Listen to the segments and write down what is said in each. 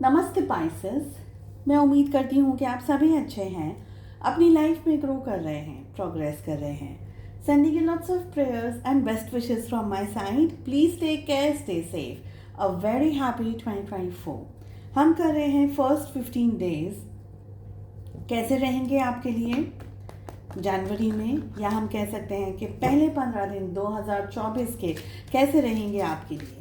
नमस्ते पाइसेस। मैं उम्मीद करती हूँ कि आप सभी अच्छे हैं, अपनी लाइफ में ग्रो कर रहे हैं, प्रोग्रेस कर रहे हैं। Sending you lots of prayers and best wishes from my side. Please take care, stay safe. A very happy 2024। हम कर रहे हैं फर्स्ट 15 डेज कैसे रहेंगे आपके लिए जनवरी में, या हम कह सकते हैं कि पहले 15 दिन 2024 के कैसे रहेंगे आपके लिए।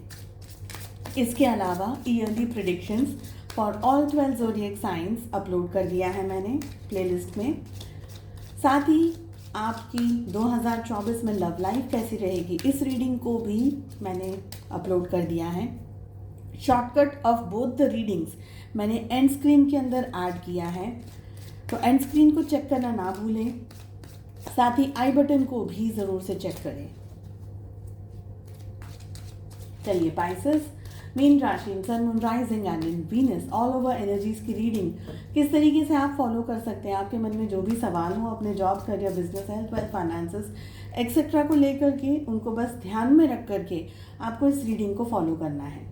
इसके अलावा yearly predictions for all 12 zodiac science upload कर दिया है मैंने प्लेलिस्ट में। साथ ही आपकी 2024 में लव लाइफ कैसी रहेगी, इस रीडिंग को भी मैंने अपलोड कर दिया है। Shortcut of both the readings मैंने एंड स्क्रीन के अंदर ऐड किया है, तो एंड स्क्रीन को चेक करना ना भूलें। साथ ही आई बटन को भी ज़रूर से चेक करें। चलिए पाइसेस, मीन राशि, sun, moon, rising and in Venus all over energies की रीडिंग किस तरीके से आप फॉलो कर सकते हैं। आपके मन में जो भी सवाल हो अपने job, career, business, health, wealth, finances etcetera को लेकर के, उनको बस ध्यान में रख करके आपको इस रीडिंग को फॉलो करना है।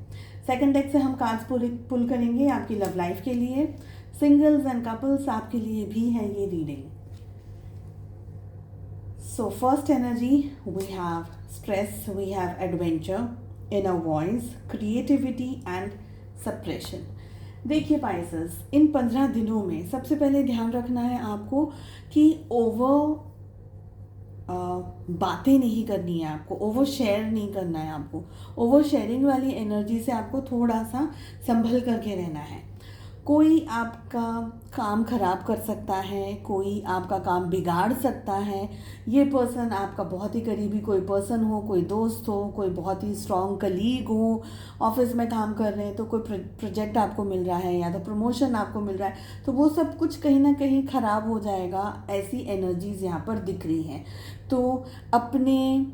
सेकंड डेक से हम कार्ड्स पुल करेंगे आपकी लव लाइफ के लिए। सिंगल्स एंड कपल्स आपके लिए भी है ये reading. So first energy, we have stress, we have adventure, inner voice, creativity and suppression। देखिए पाइसेस, इन 15 दिनों में सबसे पहले ध्यान रखना है आपको कि बातें नहीं करनी है, आपको ओवर शेयर नहीं करना है। आपको ओवर शेयरिंग वाली एनर्जी से आपको थोड़ा सा संभल करके रहना है। कोई आपका काम खराब कर सकता है, कोई आपका काम बिगाड़ सकता है। ये पर्सन आपका बहुत ही करीबी कोई पर्सन हो, कोई दोस्त हो, कोई बहुत ही स्ट्रॉन्ग कलीग हो, ऑफिस में काम कर रहे हैं तो कोई प्रोजेक्ट आपको मिल रहा है या तो प्रमोशन आपको मिल रहा है, तो वो सब कुछ कहीं ना कहीं ख़राब हो जाएगा। ऐसी एनर्जीज यहाँ पर दिख रही हैं। तो अपने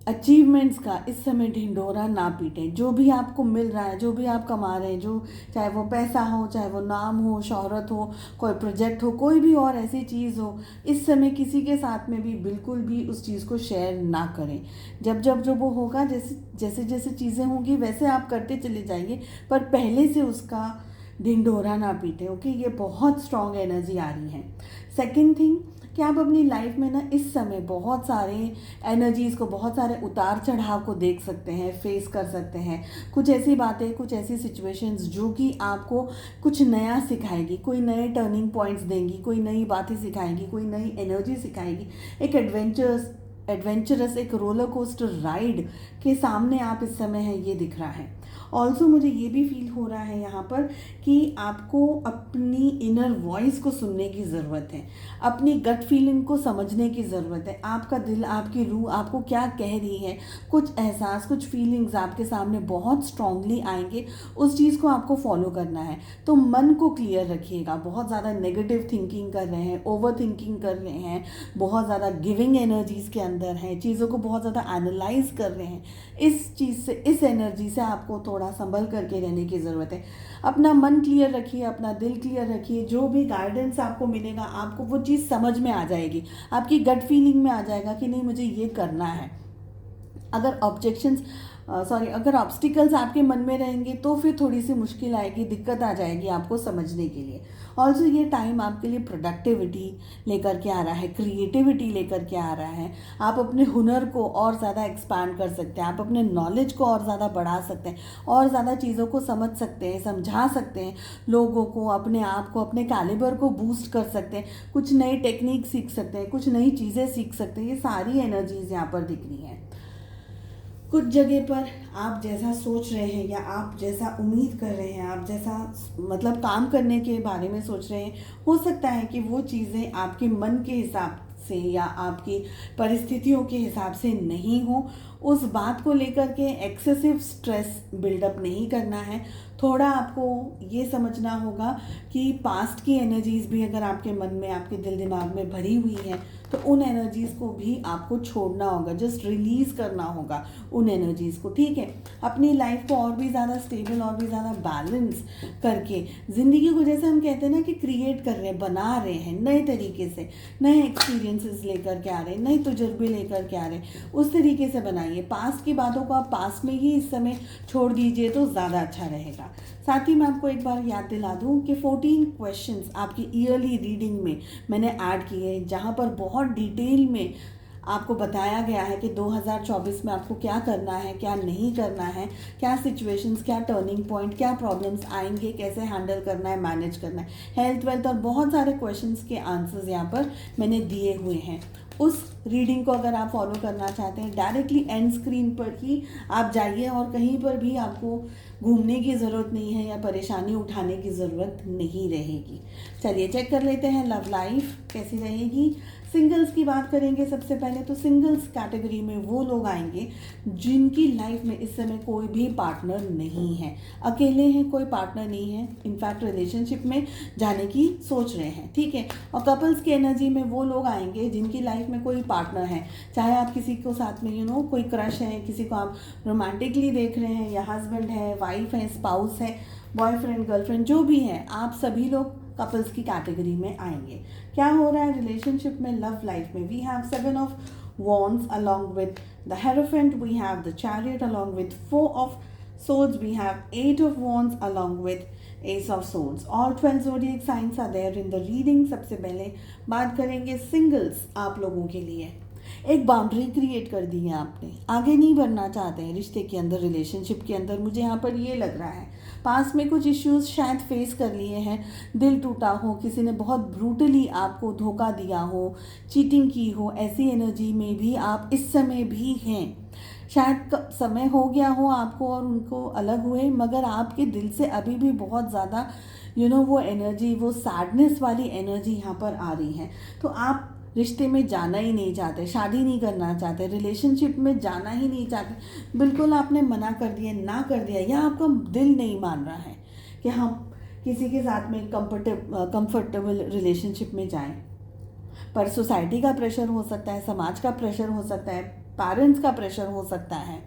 अचीवमेंट्स का इस समय ढिंढोरा ना पीटें। जो भी आपको मिल रहा है, जो भी आप कमा रहे हैं, जो चाहे वो पैसा हो, चाहे वो नाम हो, शोहरत हो, कोई प्रोजेक्ट हो, कोई भी और ऐसी चीज़ हो, इस समय किसी के साथ में भी बिल्कुल भी उस चीज़ को शेयर ना करें। जब जब जो वो होगा, जैसे जैसे चीज़ें होंगी वैसे आप करते चले जाइए, पर पहले से उसका ढिंढोरा ना पीटें। ओके, ये बहुत स्ट्रॉन्ग एनर्जी आ रही है। सेकेंड थिंग कि आप अपनी लाइफ में ना इस समय बहुत सारे एनर्जीज़ को, बहुत सारे उतार चढ़ाव को देख सकते हैं, फेस कर सकते हैं। कुछ ऐसी बातें, कुछ ऐसी सिचुएशंस जो कि आपको कुछ नया सिखाएगी, कोई नए टर्निंग पॉइंट्स देंगी, कोई नई बातें सिखाएगी, कोई नई एनर्जी सिखाएगी। एक एडवेंचरस एक रोलर कोस्टर राइड के सामने आप इस समय हैं, ये दिख रहा है। ऑल्सो मुझे ये भी फील हो रहा है यहाँ पर कि आपको अपनी इनर वॉइस को सुनने की ज़रूरत है, अपनी गट फीलिंग को समझने की ज़रूरत है। आपका दिल, आपकी रूह आपको क्या कह रही है, कुछ एहसास, कुछ फीलिंग्स आपके सामने बहुत स्ट्रांगली आएंगे, उस चीज़ को आपको फॉलो करना है। तो मन को क्लियर रखिएगा। बहुत ज़्यादा नेगेटिव थिंकिंग कर रहे हैं, ओवर थिंकिंग कर रहे हैं, बहुत ज़्यादा गिविंग एनर्जीज़ के अंदर हैं, चीज़ों को बहुत ज़्यादा एनालाइज कर रहे हैं, इस चीज़ से, इस एनर्जी से आपको थोड़ा संभल करके रहने की ज़रूरत है। अपना मन क्लियर रखिए, अपना दिल क्लियर रखिए। जो भी गाइडेंस आपको मिलेगा, आपको वो चीज़ समझ में आ जाएगी, आपकी गट फीलिंग में आ जाएगा कि नहीं मुझे ये करना है। अगर अगर ऑब्स्टिकल्स आपके मन में रहेंगे तो फिर थोड़ी सी मुश्किल आएगी, दिक्कत आ जाएगी आपको समझने के लिए। ऑल्सो ये टाइम आपके लिए प्रोडक्टिविटी लेकर के आ रहा है, क्रिएटिविटी लेकर के आ रहा है। आप अपने हुनर को और ज़्यादा एक्सपैंड कर सकते हैं, आप अपने नॉलेज को और ज़्यादा बढ़ा सकते हैं, और ज़्यादा चीज़ों को समझ सकते हैं, समझा सकते हैं लोगों को, अपने आप को, अपने कैलिबर को बूस्ट कर सकते हैं, कुछ नई टेक्निक सीख सकते हैं, कुछ नई चीज़ें सीख सकते हैं। ये सारी एनर्जीज यहाँ पर दिख रही हैं। कुछ जगह पर आप जैसा सोच रहे हैं या आप जैसा उम्मीद कर रहे हैं, आप जैसा मतलब काम करने के बारे में सोच रहे हैं, हो सकता है कि वो चीज़ें आपके मन के हिसाब से या आपकी परिस्थितियों के हिसाब से नहीं हो। उस बात को लेकर के एक्सेसिव स्ट्रेस बिल्डअप नहीं करना है। थोड़ा आपको ये समझना होगा कि पास्ट की एनर्जीज भी अगर आपके मन में, आपके दिल दिमाग में भरी हुई है, तो उन एनर्जीज़ को भी आपको छोड़ना होगा, जस्ट रिलीज़ करना होगा उन एनर्जीज़ को, ठीक है। अपनी लाइफ को और भी ज़्यादा स्टेबल और भी ज़्यादा बैलेंस करके ज़िंदगी को, जैसे हम कहते हैं ना कि क्रिएट कर रहे हैं, बना रहे हैं नए तरीके से, नए एक्सपीरियंसेस लेकर के आ रहे हैं, नए तजुर्बे लेकर के आ रहे हैं, उस तरीके से बनाइए। पास्ट की बातों को आप पास्ट में ही इस समय छोड़ दीजिए तो ज़्यादा अच्छा रहेगा। साथ ही मैं आपको एक बार याद दिला दूं कि 14 क्वेश्चंस आपकी ईयरली रीडिंग में मैंने ऐड किए हैं, जहां पर बहुत डिटेल में आपको बताया गया है कि 2024 में आपको क्या करना है, क्या नहीं करना है, क्या सिचुएशंस, क्या टर्निंग पॉइंट, क्या प्रॉब्लम्स आएंगे, कैसे हैंडल करना है, मैनेज करना है, हेल्थ वेल्थ और बहुत सारे क्वेश्चंस के आंसर्स यहाँ पर मैंने दिए हुए हैं। उस रीडिंग को अगर आप फॉलो करना चाहते हैं, डायरेक्टली एंड स्क्रीन पर ही आप जाइए और कहीं पर भी आपको घूमने की ज़रूरत नहीं है या परेशानी उठाने की ज़रूरत नहीं रहेगी। चलिए चेक कर लेते हैं लव लाइफ कैसी रहेगी। सिंगल्स की बात करेंगे सबसे पहले, तो सिंगल्स कैटेगरी में वो लोग आएंगे जिनकी लाइफ में इस समय कोई भी पार्टनर नहीं है, अकेले हैं, कोई पार्टनर नहीं है, इनफैक्ट रिलेशनशिप में जाने की सोच रहे हैं, ठीक है। और कपल्स की एनर्जी में वो लोग आएंगे जिनकी लाइफ में कोई पार्टनर है, चाहे आप किसी को साथ में कोई क्रश है, किसी को आप रोमांटिकली देख रहे हैं, या हस्बैंड है, वाइफ है, स्पाउस है, बॉयफ्रेंड, गर्लफ्रेंड, जो भी है, आप सभी लोग कपल्स की कैटेगरी में आएंगे। क्या हो रहा है रिलेशनशिप में, लव लाइफ में? We have 7 of wands along with the Hierophant, we have the Chariot along with 4 of swords, we have 8 of wands along with Ace of swords. All 12 zodiac signs are there in the reading. सबसे पहले बात करेंगे singles आप लोगों के लिए। एक boundary create कर दी है आपने, आगे नहीं बढ़ना चाहते हैं रिश्ते के अंदर, रिलेशनशिप के अंदर। मुझे यहाँ पर ये लग रहा है पास में कुछ इश्यूज शायद फेस कर लिए हैं, दिल टूटा हो, किसी ने बहुत ब्रूटली आपको धोखा दिया हो, चीटिंग की हो, ऐसी एनर्जी में भी आप इस समय भी हैं। शायद समय हो गया हो आपको और उनको अलग हुए, मगर आपके दिल से अभी भी बहुत ज़्यादा वो एनर्जी, वो सैडनेस वाली एनर्जी यहाँ पर आ रही है। तो आप रिश्ते में जाना ही नहीं चाहते, शादी नहीं करना चाहते, रिलेशनशिप में जाना ही नहीं चाहते, बिल्कुल आपने मना कर दिया, ना कर दिया, या आपका दिल नहीं मान रहा है कि हम किसी के साथ में कंफर्टेबल रिलेशनशिप में जाएं। पर सोसाइटी का प्रेशर हो सकता है, समाज का प्रेशर हो सकता है, पेरेंट्स का प्रेशर हो सकता है।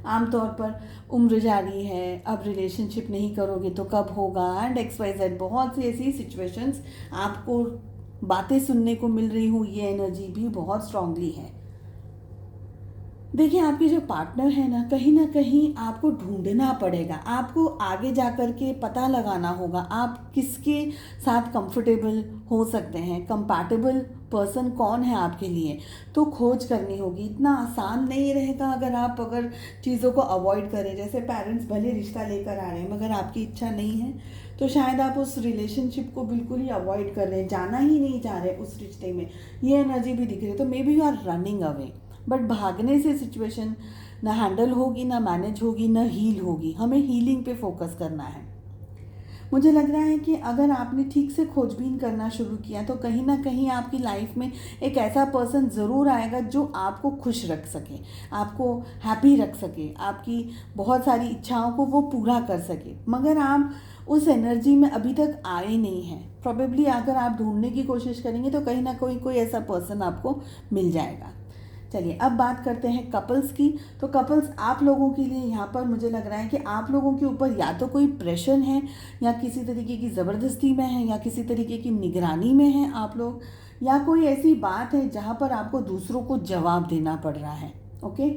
आमतौर पर उम्र जा रही है, अब रिलेशनशिप नहीं करोगे तो कब होगा, एंड XYZ, बहुत सी ऐसी सिचुएशंस आपको बातें सुनने को मिल रही हूँ। ये एनर्जी भी बहुत स्ट्रांगली है। देखिए, आपके जो पार्टनर है ना कहीं आपको ढूंढना पड़ेगा, आपको आगे जा कर के पता लगाना होगा आप किसके साथ कंफर्टेबल हो सकते हैं, कंपैटिबल पर्सन कौन है आपके लिए, तो खोज करनी होगी। इतना आसान नहीं रहेगा अगर चीज़ों को अवॉइड करें। जैसे पेरेंट्स भले रिश्ता लेकर आ रहे हैं मगर आपकी इच्छा नहीं है, तो शायद आप उस रिलेशनशिप को बिल्कुल ही अवॉइड कर रहे हैं, जाना ही नहीं चाह रहे उस रिश्ते में, ये एनर्जी भी दिख रही है। तो maybe you are running away, but भागने से सिचुएशन ना हैंडल होगी, ना मैनेज होगी, ना हील होगी। हमें हीलिंग पे फोकस करना है। मुझे लग रहा है कि अगर आपने ठीक से खोजबीन करना शुरू किया तो कहीं ना कहीं आपकी लाइफ में एक ऐसा पर्सन ज़रूर आएगा जो आपको खुश रख सके, आपको हैप्पी रख सके, आपकी बहुत सारी इच्छाओं को वो पूरा कर सके, मगर आप उस एनर्जी में अभी तक आए नहीं हैं। प्रॉबेबली अगर आप ढूंढने की कोशिश करेंगे तो कहीं ना कोई ऐसा पर्सन आपको मिल जाएगा। चलिए अब बात करते हैं कपल्स की। तो कपल्स आप लोगों के लिए यहाँ पर मुझे लग रहा है कि आप लोगों के ऊपर या तो कोई प्रेशर है, या किसी तरीके की ज़बरदस्ती में है, या किसी तरीके की निगरानी में हैं आप लोग, या कोई ऐसी बात है जहाँ पर आपको दूसरों को जवाब देना पड़ रहा है। ओके,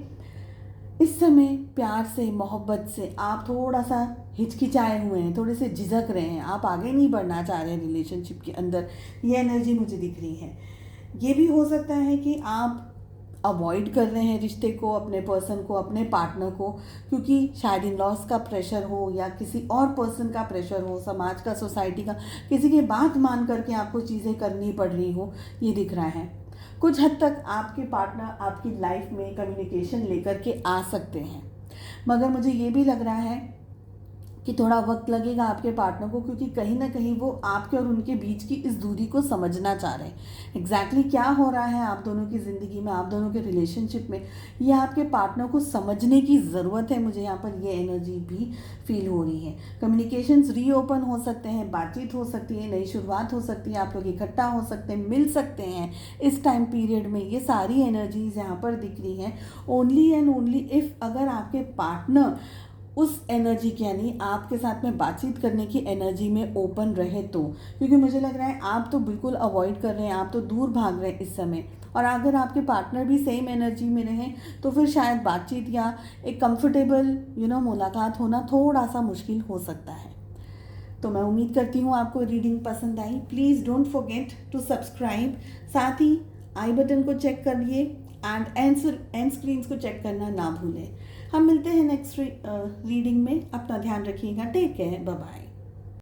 इस समय प्यार से, मोहब्बत से आप थोड़ा सा हिचकिचाए हुए हैं, थोड़े से झिझक रहे हैं, आप आगे नहीं बढ़ना चाह रहे हैं रिलेशनशिप के अंदर, ये एनर्जी मुझे दिख रही है। ये भी हो सकता है कि आप अवॉइड कर रहे हैं रिश्ते को, अपने पर्सन को, अपने पार्टनर को, क्योंकि शायद इन लॉस का प्रेशर हो, या किसी और पर्सन का प्रेशर हो, समाज का, सोसाइटी का, किसी की बात मान करके आपको चीज़ें करनी पड़ रही हो, ये दिख रहा है। कुछ हद तक आपके पार्टनर आपकी लाइफ में कम्युनिकेशन लेकर के आ सकते हैं, मगर मुझे ये भी लग रहा है कि थोड़ा वक्त लगेगा आपके पार्टनर को, क्योंकि कहीं ना कहीं वो आपके और उनके बीच की इस दूरी को समझना चाह रहे हैं। एग्जैक्टली क्या हो रहा है आप दोनों की ज़िंदगी में, आप दोनों के रिलेशनशिप में, ये आपके पार्टनर को समझने की ज़रूरत है। मुझे यहाँ पर ये एनर्जी भी फील हो रही है। कम्युनिकेशंस रीओपन हो सकते हैं, बातचीत हो सकती है, नई शुरुआत हो सकती है, आप लोग इकट्ठा हो सकते हैं, मिल सकते हैं इस टाइम पीरियड में। ये सारी एनर्जीज यहाँ पर दिख रही हैं। ओनली एंड ओनली इफ़ अगर आपके पार्टनर उस एनर्जी की, यानी आपके साथ में बातचीत करने की एनर्जी में ओपन रहे तो, क्योंकि मुझे लग रहा है आप तो बिल्कुल अवॉइड कर रहे हैं, आप तो दूर भाग रहे हैं इस समय। और अगर आपके पार्टनर भी सेम एनर्जी में रहें तो फिर शायद बातचीत या एक कंफर्टेबल मुलाकात होना थोड़ा सा मुश्किल हो सकता है। तो मैं उम्मीद करती हूँ आपको रीडिंग पसंद आई। Please don't forget to subscribe, साथ ही आई बटन को चेक करिए एंड स्क्रीन्स को चेक करना ना भूलें। हम मिलते हैं नेक्स्ट रीडिंग में। अपना ध्यान रखिएगा। Take care, bye bye.